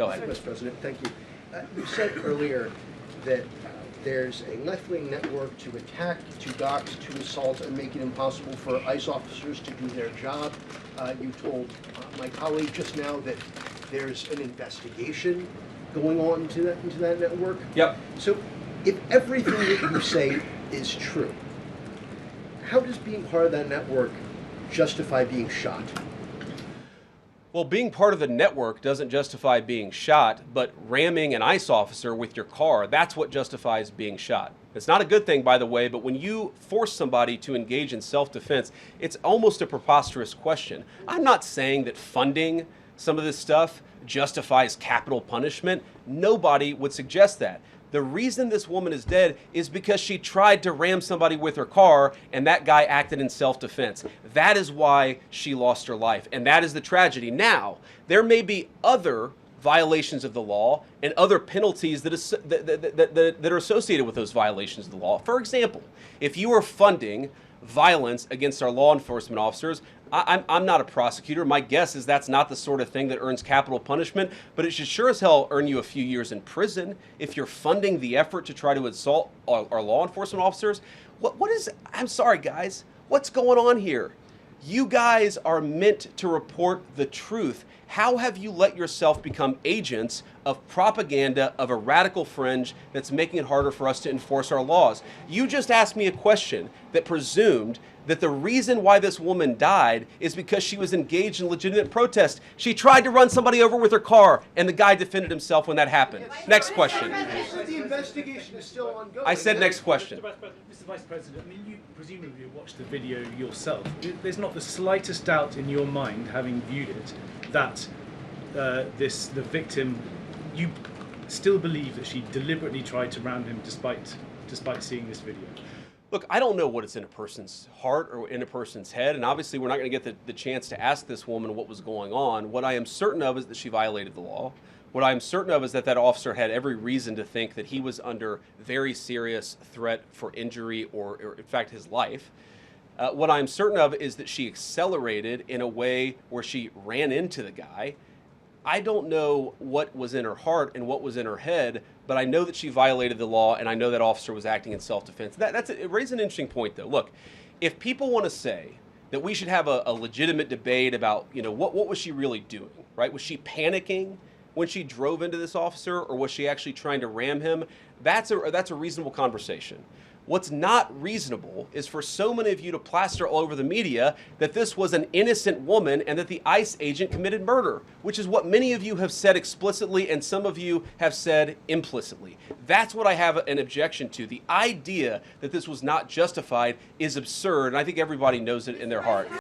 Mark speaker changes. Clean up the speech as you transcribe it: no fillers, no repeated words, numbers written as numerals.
Speaker 1: Go ahead.
Speaker 2: Vice President, thank you. You said earlier that there's a left-wing network to attack, to dox, to assault, and make it impossible for ICE officers to do their job. You told my colleague just now that there's an investigation going on into that network.
Speaker 1: Yep.
Speaker 2: So if everything that you say is true, how does being part of that network justify being shot?
Speaker 1: Well, being part of the network doesn't justify being shot, but ramming an ICE officer with your car, that's what justifies being shot. It's not a good thing, by the way, but when you force somebody to engage in self-defense, it's almost a preposterous question. I'm not saying that funding some of this stuff justifies capital punishment. Nobody would suggest that. The reason this woman is dead is because she tried to ram somebody with her car and that guy acted in self-defense. That is why she lost her life, and that is the tragedy. Now, there may be other violations of the law and other penalties that are associated with those violations of the law. For example, if you are funding violence against our law enforcement officers, I'm not a prosecutor. My guess is that's not the sort of thing that earns capital punishment, but it should sure as hell earn you a few years in prison if you're funding the effort to try to assault our law enforcement officers. I'm sorry, guys, what's going on here? You guys are meant to report the truth. How have you let yourself become agents of propaganda of a radical fringe that's making it harder for us to enforce our laws? You just asked me a question that presumed that the reason why this woman died is because she was engaged in legitimate protest. She tried to run somebody over with her car, and the guy defended himself when that happened. Next question.
Speaker 2: The investigation is still ongoing.
Speaker 1: I said next question.
Speaker 3: Mr. Vice President, I mean, you presumably watched the video yourself. There's not the slightest doubt in your mind, having viewed it, that the victim, you still believe that she deliberately tried to ram him despite seeing this video?
Speaker 1: Look, I don't know what is in a person's heart or in a person's head, and obviously we're not going to get the chance to ask this woman what was going on. What I am certain of is that she violated the law. What I am certain of is that that officer had every reason to think that he was under very serious threat for injury or in fact, his life. What I'm certain of is that she accelerated in a way where she ran into the guy. I don't know what was in her heart and what was in her head, but I know that she violated the law, and I know that officer was acting in self-defense. It raises an interesting point, though. Look, if people want to say that we should have a legitimate debate about, what was she really doing, right? Was she panicking when she drove into this officer, or was she actually trying to ram him? That's a reasonable conversation. What's not reasonable is for so many of you to plaster all over the media that this was an innocent woman and that the ICE agent committed murder, which is what many of you have said explicitly and some of you have said implicitly. That's what I have an objection to. The idea that this was not justified is absurd, and I think everybody knows it in their heart.